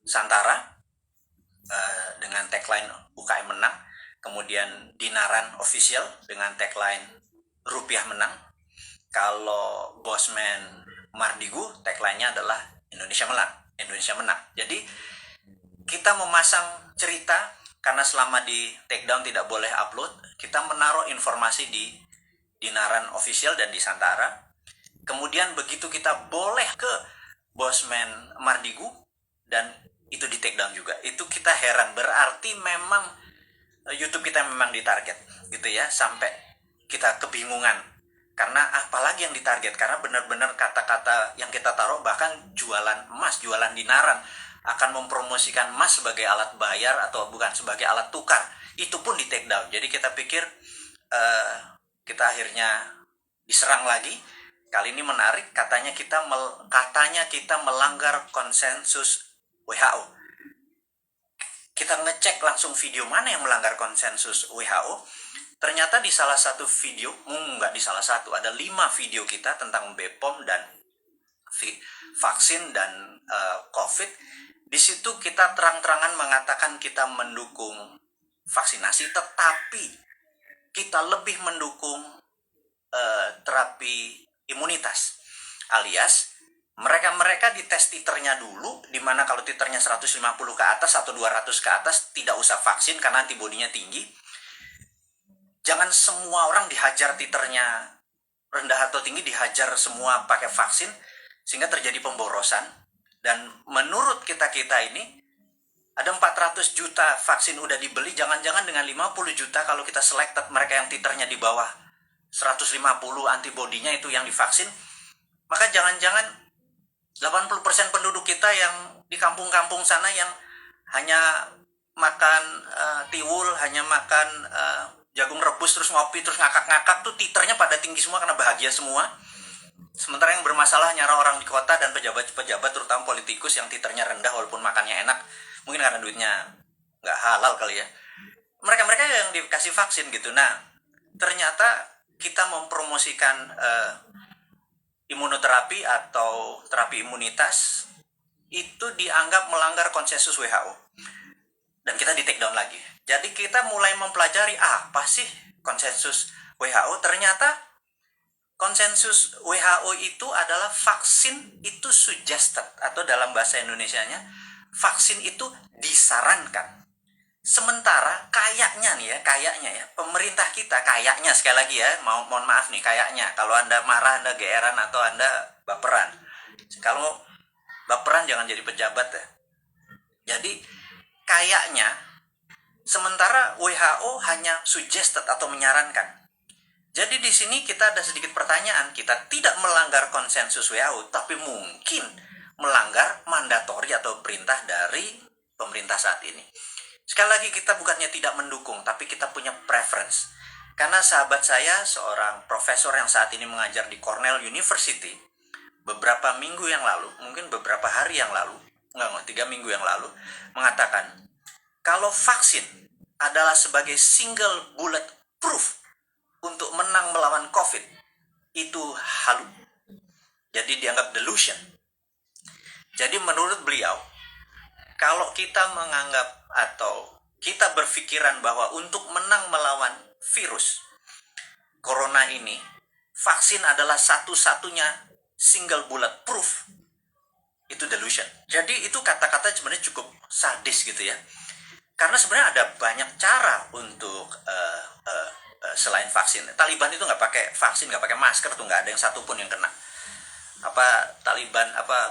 Santara dengan tagline UKM menang, kemudian Dinaran Official dengan tagline Rupiah menang. Kalau Bosman Mardigu tagline-nya adalah Indonesia menang. Jadi kita memasang cerita karena selama di takedown tidak boleh upload, kita menaruh informasi di Dinaran Official dan di Santara. Kemudian begitu kita boleh ke Bosman Mardigu dan itu di takedown juga. Itu kita heran, berarti memang YouTube kita memang ditarget gitu ya, sampai kita kebingungan. Karena apalagi yang ditarget, karena benar-benar kata-kata yang kita taruh, bahkan jualan emas, jualan dinaran, akan mempromosikan emas sebagai alat bayar atau bukan sebagai alat tukar, itu pun di take down. Jadi kita pikir kita akhirnya diserang lagi. Kali ini menarik, katanya kita melanggar konsensus WHO. Kita ngecek langsung video mana yang melanggar konsensus WHO. Ternyata di salah satu video, nggak di salah satu, ada 5 video kita tentang BPOM dan vaksin dan COVID. Di situ kita terang-terangan mengatakan kita mendukung vaksinasi, tetapi kita lebih mendukung terapi imunitas, alias mereka dites titernya dulu, dimana kalau titernya 150 ke atas atau 200 ke atas tidak usah vaksin karena antibodinya tinggi. Jangan semua orang dihajar titernya rendah atau tinggi, dihajar semua pakai vaksin, sehingga terjadi pemborosan. Dan menurut kita ini, ada 400 juta vaksin udah dibeli, jangan-jangan dengan 50 juta kalau kita selected mereka yang titernya di bawah 150 antibodinya itu yang divaksin, maka jangan-jangan 80% penduduk kita yang di kampung-kampung sana yang hanya makan tiwul, hanya makan jagung rebus terus ngopi terus ngakak-ngakak tuh titernya pada tinggi semua karena bahagia semua. Sementara yang bermasalah nyara orang di kota dan pejabat-pejabat terutama politikus yang titernya rendah walaupun makannya enak, mungkin karena duitnya nggak halal kali ya, mereka yang dikasih vaksin gitu. Nah ternyata kita mempromosikan imunoterapi atau terapi imunitas itu dianggap melanggar konsensus WHO dan kita di take down lagi. Jadi kita mulai mempelajari apa sih konsensus WHO. Ternyata konsensus WHO itu adalah vaksin itu suggested, atau dalam bahasa Indonesianya vaksin itu disarankan. Sementara kayaknya pemerintah kita kayaknya, sekali lagi ya, mohon maaf nih, kayaknya kalau Anda marah, Anda geeran atau Anda baperan. Kalau baperan jangan jadi pejabat ya. Jadi kayaknya sementara WHO hanya suggested atau menyarankan. Jadi di sini kita ada sedikit pertanyaan, kita tidak melanggar konsensus WHO, tapi mungkin melanggar mandatori atau perintah dari pemerintah saat ini. Sekali lagi kita bukannya tidak mendukung, tapi kita punya preference. Karena sahabat saya, seorang profesor yang saat ini mengajar di Cornell University, beberapa minggu yang lalu, mungkin beberapa hari yang lalu, 3 minggu yang lalu, mengatakan kalau vaksin adalah sebagai single bullet proof untuk menang melawan COVID, itu halu. Jadi dianggap delusion. Jadi menurut beliau, kalau kita menganggap atau kita berpikiran bahwa untuk menang melawan virus corona ini, vaksin adalah satu-satunya single bullet proof, itu delusion. Jadi itu kata-kata sebenarnya cukup sadis gitu ya. Karena sebenarnya ada banyak cara untuk selain vaksin. Taliban itu nggak pakai vaksin, nggak pakai masker tuh, nggak ada yang satu pun yang kena. Taliban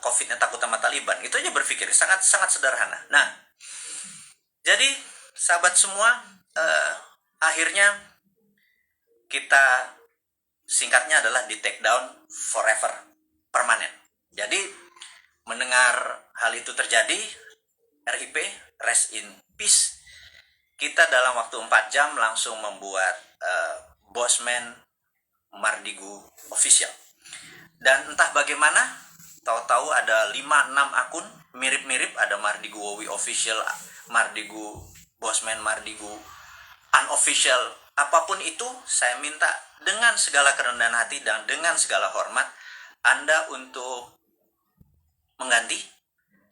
COVID-nya takut sama Taliban, itu aja berpikir sangat sederhana. Nah, jadi sahabat semua, akhirnya kita singkatnya adalah di take down forever, permanen. Jadi mendengar hal itu terjadi, RIP, rest in peace, kita dalam waktu 4 jam langsung membuat Bosman Mardigu Official. Dan entah bagaimana, tahu-tahu ada 5-6 akun mirip-mirip, ada Mardigu Wowi Official, Mardigu Bosman Mardigu Unofficial. Apapun itu, saya minta dengan segala kerendahan hati dan dengan segala hormat Anda untuk mengganti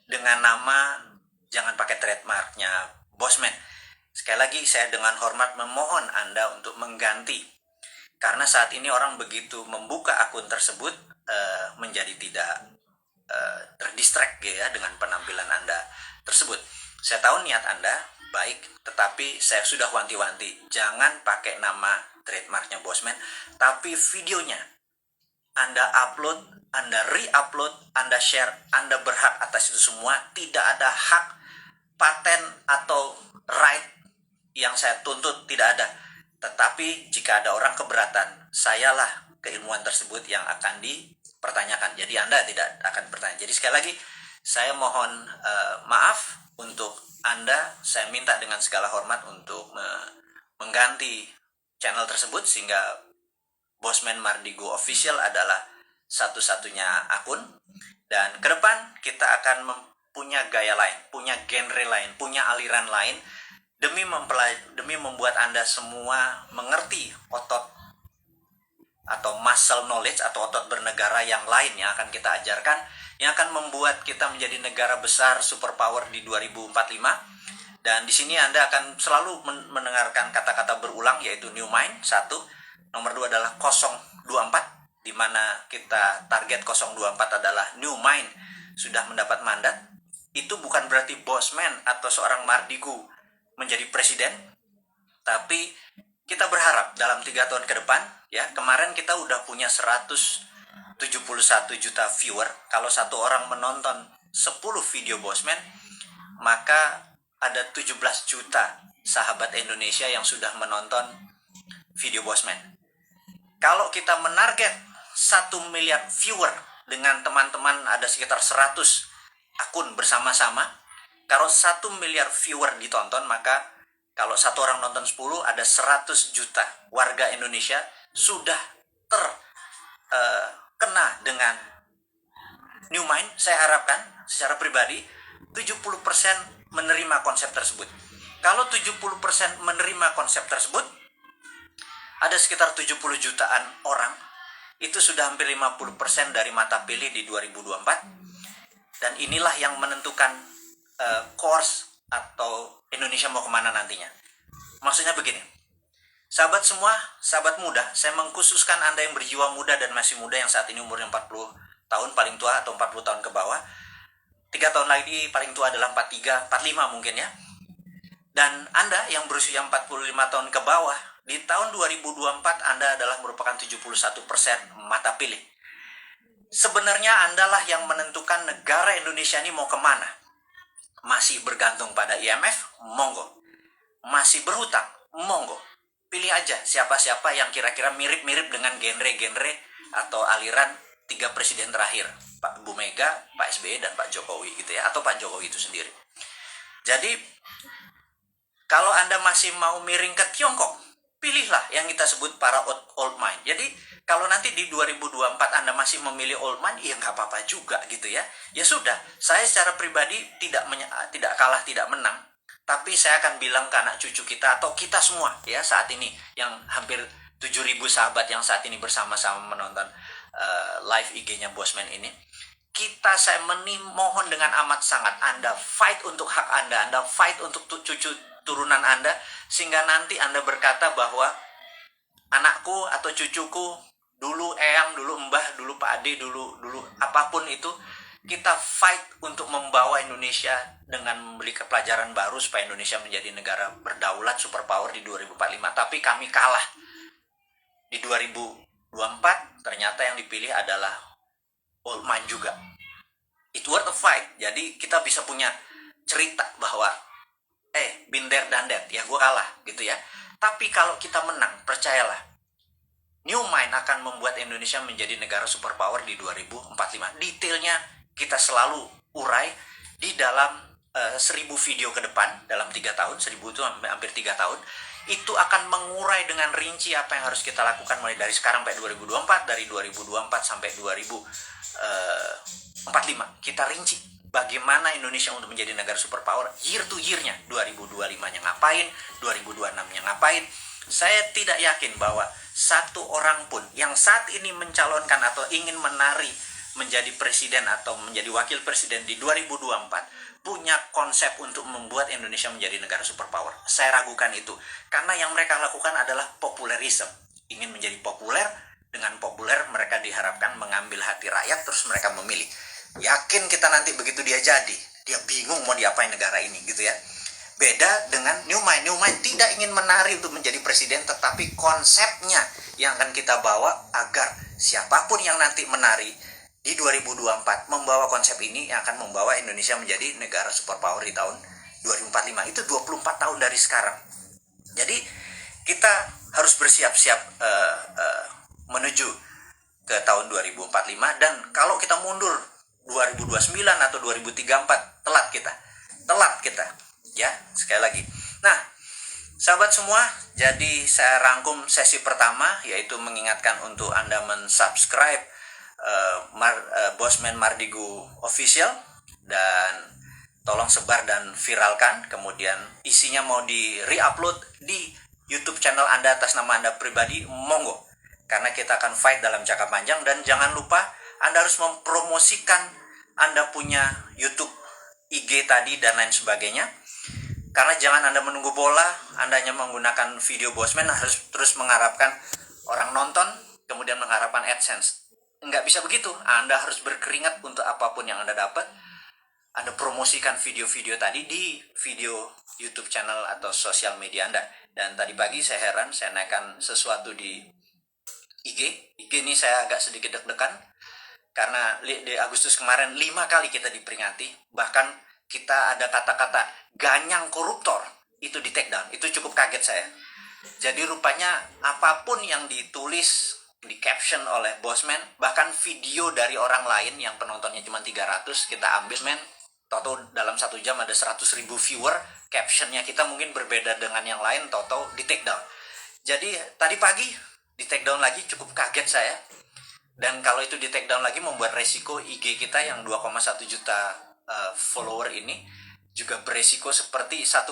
dengan nama jangan pakai trademarknya Bosman. Sekali lagi saya dengan hormat memohon Anda untuk mengganti, karena saat ini orang begitu membuka akun tersebut menjadi tidak terdistract ya dengan penampilan Anda tersebut. Saya tahu niat Anda baik, tetapi saya sudah wanti-wanti, jangan pakai nama trademarknya Bosman, tapi videonya Anda upload, Anda re-upload, Anda share, Anda berhak atas itu semua. Tidak ada hak paten atau right yang saya tuntut, tidak ada. Tetapi jika ada orang keberatan, sayalah keilmuan tersebut yang akan dipertanyakan. Jadi Anda tidak akan bertanya. Jadi sekali lagi, saya mohon maaf untuk Anda. Saya minta dengan segala hormat untuk mengganti channel tersebut, sehingga Bosman Mardigo Official adalah satu-satunya akun. Dan ke depan kita akan punya gaya lain, punya genre lain, punya aliran lain, demi membuat Anda semua mengerti otot atau muscle knowledge atau otot bernegara yang lain yang akan kita ajarkan, yang akan membuat kita menjadi negara besar superpower di 2045. Dan di sini Anda akan selalu mendengarkan kata-kata berulang, yaitu New Mind 1, nomor 2 adalah 024, di mana kita target 024 adalah New Mind sudah mendapat mandat. Itu bukan berarti Bosman atau seorang Mardigo menjadi presiden, tapi kita berharap dalam 3 tahun ke depan, ya, kemarin kita udah punya 171 juta viewer. Kalau satu orang menonton 10 video Bosman, maka ada 17 juta sahabat Indonesia yang sudah menonton video Bosman. Kalau kita menarget 1 miliar viewer dengan teman-teman ada sekitar 100 akun bersama-sama, kalau 1 miliar viewer ditonton, maka kalau satu orang nonton 10, ada 100 juta warga Indonesia sudah terkena dengan New Mind. Saya harapkan secara pribadi 70% menerima konsep tersebut. Kalau 70% menerima konsep tersebut, ada sekitar 70 jutaan orang. Itu sudah hampir 50% dari mata pilih di 2024. Dan inilah yang menentukan course atau Indonesia mau kemana nantinya. Maksudnya begini, sahabat semua, sahabat muda, saya mengkhususkan Anda yang berjiwa muda dan masih muda, yang saat ini umurnya 40 tahun paling tua atau 40 tahun ke bawah. 3 tahun lagi paling tua adalah 43, 45 mungkin ya. Dan Anda yang berusia 45 tahun ke bawah, di tahun 2024 Anda adalah merupakan 71% mata pilih. Sebenarnya Andalah yang menentukan negara Indonesia ini mau kemana. Masih bergantung pada IMF? Monggo. Masih berhutang? Monggo. Pilih aja siapa-siapa yang kira-kira mirip-mirip dengan genre-genre atau aliran 3 presiden terakhir, Pak Bu Mega, Pak SBY, dan Pak Jokowi gitu ya, atau Pak Jokowi itu sendiri. Jadi kalau Anda masih mau miring ke Tiongkok, pilihlah yang kita sebut para old mind. Jadi kalau nanti di 2024 Anda masih memilih old mind, ya nggak apa-apa juga gitu ya. Ya sudah, saya secara pribadi tidak kalah, tidak menang. Tapi saya akan bilang ke anak cucu kita atau kita semua ya saat ini, yang hampir 7.000 sahabat yang saat ini bersama-sama menonton live IG-nya Bosman ini. Saya mohon dengan amat sangat, Anda fight untuk hak Anda fight untuk cucu turunan Anda, sehingga nanti Anda berkata bahwa anakku atau cucuku, dulu eyang, dulu mbah, dulu Pak Ade, dulu apapun itu, kita fight untuk membawa Indonesia dengan memberi pelajaran baru supaya Indonesia menjadi negara berdaulat superpower di 2045. Tapi kami kalah. Di 2024 ternyata yang dipilih adalah old mind juga. It worth a fight. Jadi kita bisa punya cerita bahwa been there done that, ya gue kalah gitu ya. Tapi kalau kita menang, percayalah, New Mind akan membuat Indonesia menjadi negara superpower di 2045. Detailnya kita selalu urai di dalam 1000 video ke depan dalam 3 tahun. 1000 itu hampir 3 tahun. Itu akan mengurai dengan rinci apa yang harus kita lakukan mulai dari sekarang sampai 2024, dari 2024 sampai 2045. Kita rinci bagaimana Indonesia untuk menjadi negara superpower year to year-nya. 2025-nya ngapain, 2026-nya ngapain. Saya tidak yakin bahwa satu orang pun yang saat ini mencalonkan atau ingin menari menjadi presiden atau menjadi wakil presiden di 2024 punya konsep untuk membuat Indonesia menjadi negara superpower. Saya ragukan itu, karena yang mereka lakukan adalah populerisme, ingin menjadi populer. Dengan populer mereka diharapkan mengambil hati rakyat, terus mereka memilih. Yakin kita nanti begitu dia jadi, dia bingung mau diapain negara ini gitu ya. Beda dengan New Mind. New Mind tidak ingin menari untuk menjadi presiden, tetapi konsepnya yang akan kita bawa agar siapapun yang nanti menari di 2024 membawa konsep ini yang akan membawa Indonesia menjadi negara superpower di tahun 2045. Itu 24 tahun dari sekarang. Jadi kita harus bersiap-siap menuju ke tahun 2045, dan kalau kita mundur 2029 atau 2034 telat kita ya, sekali lagi. Nah, sahabat semua, jadi saya rangkum sesi pertama, yaitu mengingatkan untuk Anda mensubscribe Bosman Mardigu Official, dan tolong sebar dan viralkan. Kemudian isinya mau di re-upload di YouTube channel Anda atas nama Anda pribadi, monggo, karena kita akan fight dalam jangka panjang. Dan jangan lupa Anda harus mempromosikan Anda punya YouTube, IG tadi dan lain sebagainya. Karena jangan Anda menunggu bola, Anda hanya menggunakan video Bosman harus terus mengharapkan orang nonton, kemudian mengharapkan AdSense. Nggak bisa begitu. Anda harus berkeringat untuk apapun yang Anda dapat. Anda promosikan video-video tadi di video YouTube channel atau sosial media Anda. Dan tadi pagi saya heran, saya naikkan sesuatu di IG. IG ini saya agak sedikit deg-degan, karena di Agustus kemarin 5 kali kita diperingati. Bahkan kita ada kata-kata ganyang koruptor, itu di take down. Itu cukup kaget saya. Jadi rupanya apapun yang ditulis, di caption oleh Bosman, bahkan video dari orang lain yang penontonnya cuma 300, kita ambil, toto dalam 1 jam ada 100.000 viewer, captionnya kita mungkin berbeda dengan yang lain, toto di take down. Jadi tadi pagi di take down lagi, cukup kaget saya. Dan kalau itu di take down lagi membuat resiko IG kita yang 2,1 juta follower ini juga beresiko seperti 1,5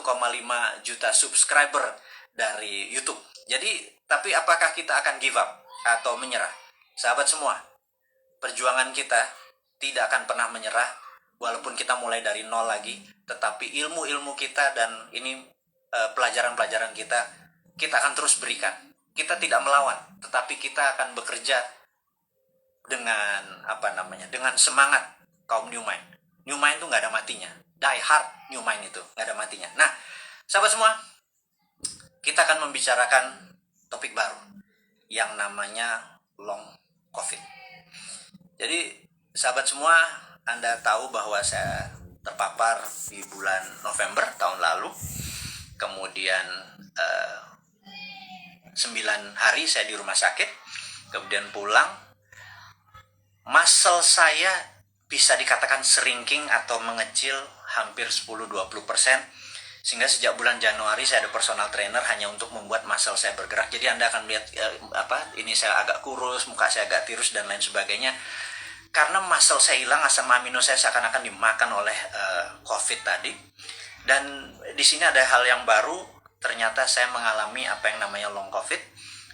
juta subscriber dari YouTube. Jadi, tapi apakah kita akan give up atau menyerah? Sahabat semua, perjuangan kita tidak akan pernah menyerah, walaupun kita mulai dari nol lagi, tetapi ilmu-ilmu kita dan ini pelajaran-pelajaran kita akan terus berikan. Kita tidak melawan, tetapi kita akan bekerja dengan dengan semangat kaum New Mind. New Mind itu nggak ada matinya. Die hard New Mind itu nggak ada matinya. Nah, sahabat semua, kita akan membicarakan topik baru yang namanya long COVID. Jadi, sahabat semua, Anda tahu bahwa saya terpapar di bulan November tahun lalu. Kemudian 9 hari saya di rumah sakit. Kemudian pulang. Muscle saya bisa dikatakan shrinking atau mengecil hampir 10-20%, sehingga sejak bulan Januari saya ada personal trainer hanya untuk membuat muscle saya bergerak. Jadi Anda akan lihat ini saya agak kurus, muka saya agak tirus dan lain sebagainya, karena muscle saya hilang, asam amino saya seakan-akan dimakan oleh COVID tadi. Dan di sini ada hal yang baru, ternyata saya mengalami apa yang namanya long COVID,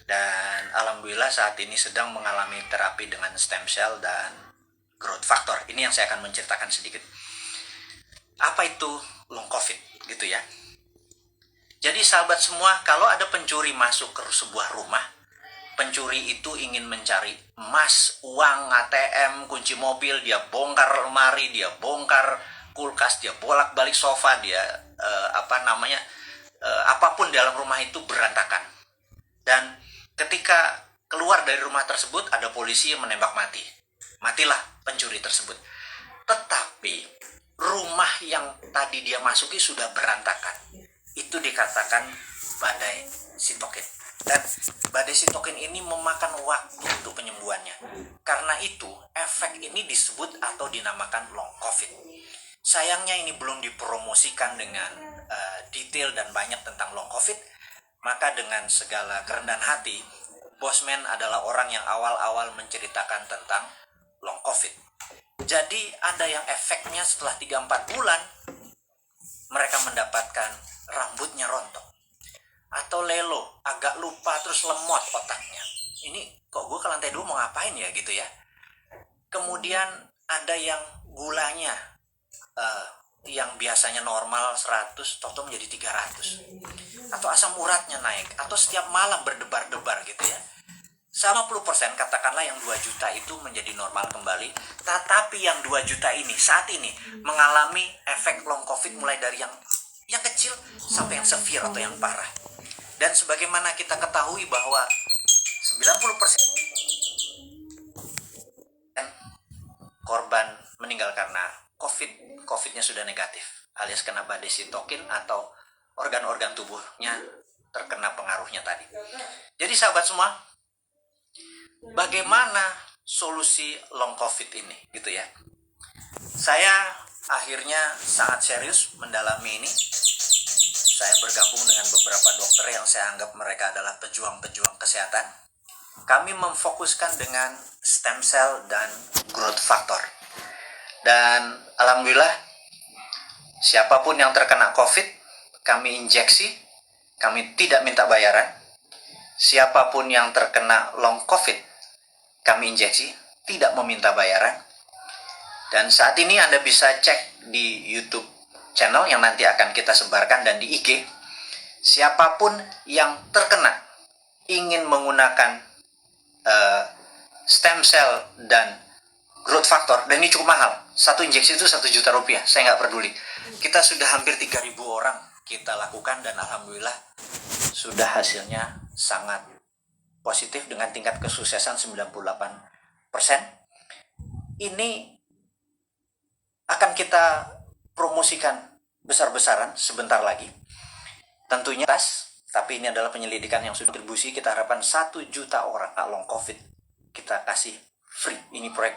dan alhamdulillah saat ini sedang mengalami terapi dengan stem cell dan growth factor. Ini yang saya akan menceritakan sedikit. Apa itu long COVID gitu ya. Jadi sahabat semua, kalau ada pencuri masuk ke sebuah rumah, pencuri itu ingin mencari emas, uang, ATM, kunci mobil, dia bongkar lemari, dia bongkar kulkas, dia bolak-balik sofa, dia apapun di dalam rumah itu berantakan. Dan ketika keluar dari rumah tersebut, ada polisi yang menembak mati. Matilah pencuri tersebut. Tetapi rumah yang tadi dia masuki sudah berantakan. Itu dikatakan badai sitokin. Dan badai sitokin ini memakan waktu untuk penyembuhannya. Karena itu efek ini disebut atau dinamakan long COVID. Sayangnya ini belum dipromosikan dengan detail dan banyak tentang long COVID. Maka dengan segala kerendahan hati, Bosman adalah orang yang awal-awal menceritakan tentang long COVID. Jadi ada yang efeknya setelah 3-4 bulan mereka mendapatkan rambutnya rontok atau lelo, agak lupa, terus lemot otaknya. Ini kok gue ke lantai 2 mau ngapain ya gitu ya. kemudian ada yang gulanya yang biasanya normal 100 toto menjadi 300, atau asam uratnya naik, atau setiap malam berdebar-debar gitu ya. 50% katakanlah yang 2 juta itu menjadi normal kembali, tetapi yang 2 juta ini saat ini mengalami efek long covid mulai dari yang kecil sampai yang severe atau yang parah. Dan sebagaimana kita ketahui bahwa 90% korban meninggal karena COVID-nya sudah negatif, alias kena badai sitokin atau organ-organ tubuhnya terkena pengaruhnya tadi. Jadi sahabat semua, bagaimana solusi long COVID ini gitu ya. Saya akhirnya sangat serius mendalami ini. Saya bergabung dengan beberapa dokter yang saya anggap mereka adalah pejuang-pejuang kesehatan. Kami memfokuskan dengan stem cell dan growth factor. Dan alhamdulillah, siapapun yang terkena COVID, kami injeksi, kami tidak minta bayaran. Siapapun yang terkena long COVID, kami injeksi, tidak meminta bayaran. Dan saat ini Anda bisa cek di YouTube channel yang nanti akan kita sebarkan dan di IG. Siapapun yang terkena ingin menggunakan stem cell dan growth factor, dan ini cukup mahal. Satu injeksi itu 1 juta rupiah, saya nggak peduli. Kita sudah hampir 3.000 orang kita lakukan, dan alhamdulillah sudah hasilnya sangat positif dengan tingkat kesuksesan 98%. Ini akan kita promosikan besar-besaran sebentar lagi. Tentunya, tapi ini adalah penyelidikan yang sudah distribusi. Kita harapkan 1 juta orang long COVID kita kasih free. Ini proyek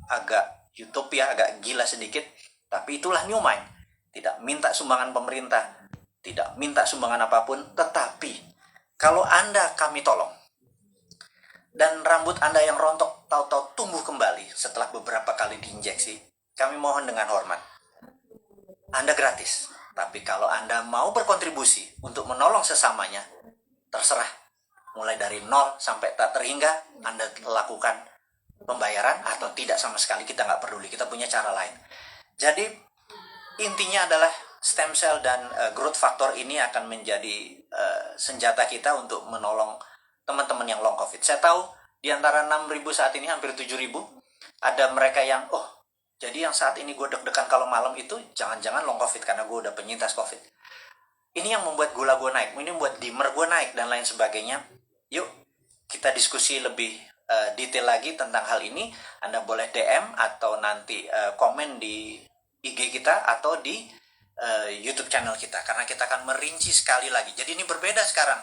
agak utopia, agak gila sedikit, tapi itulah New Mind. Tidak minta sumbangan pemerintah, tidak minta sumbangan apapun, tetapi kalau Anda kami tolong, dan rambut Anda yang rontok tahu-tahu tumbuh kembali setelah beberapa kali diinjeksi, kami mohon dengan hormat, Anda gratis. Tapi kalau Anda mau berkontribusi untuk menolong sesamanya, terserah. Mulai dari 0 sampai tak terhingga, Anda lakukan pembayaran atau tidak sama sekali, kita nggak peduli, kita punya cara lain. Jadi intinya adalah stem cell dan growth factor ini akan menjadi senjata kita untuk menolong teman-teman yang long COVID. Saya tahu di antara 6.000 saat ini hampir 7.000 ada mereka yang jadi yang saat ini gue deg-degan kalau malam itu jangan-jangan long COVID karena gue udah penyintas COVID. Ini yang membuat gula gue naik, ini membuat dimmer gue naik dan lain sebagainya. Yuk kita diskusi lebih detail lagi tentang hal ini. Anda boleh DM atau nanti komen di IG kita atau di YouTube channel kita, karena kita akan merinci sekali lagi. Jadi ini berbeda sekarang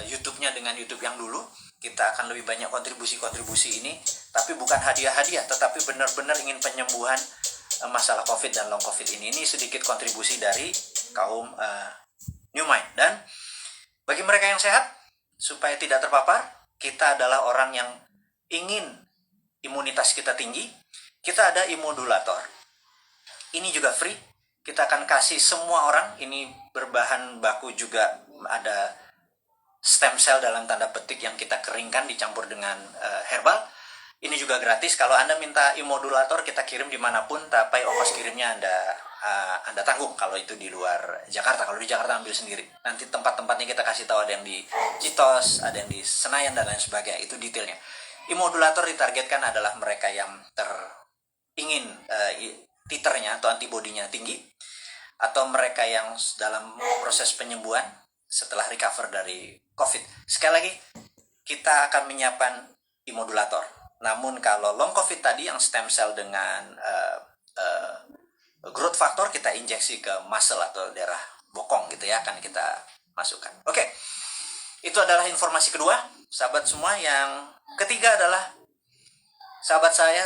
YouTube-nya dengan YouTube yang dulu. Kita akan lebih banyak kontribusi ini, tapi bukan hadiah-hadiah, tetapi benar-benar ingin penyembuhan masalah COVID dan long COVID ini. Ini sedikit kontribusi dari kaum New Mind. Dan bagi mereka yang sehat, supaya tidak terpapar, kita adalah orang yang ingin imunitas kita tinggi. Kita ada immodulator. Ini juga free. Kita akan kasih semua orang. Ini berbahan baku juga ada stem cell dalam tanda petik yang kita keringkan dicampur dengan herbal. Ini juga gratis. Kalau Anda minta immodulator, kita kirim dimanapun, tapi ongkos kirimnya Anda tanggung kalau itu di luar Jakarta. Kalau di Jakarta ambil sendiri. Nanti tempat-tempatnya kita kasih tahu, ada yang di Citos, ada yang di Senayan dan lain sebagainya. Itu detailnya. Immodulator ditargetkan adalah mereka yang ingin titernya atau antibodinya tinggi, atau mereka yang dalam proses penyembuhan setelah recover dari COVID. Sekali lagi, kita akan menyiapkan immodulator. Namun kalau long COVID tadi yang stem cell dengan growth factor, kita injeksi ke muscle atau daerah bokong gitu ya, akan kita masukkan. Oke, itu adalah informasi kedua, sahabat semua. Yang ketiga adalah sahabat saya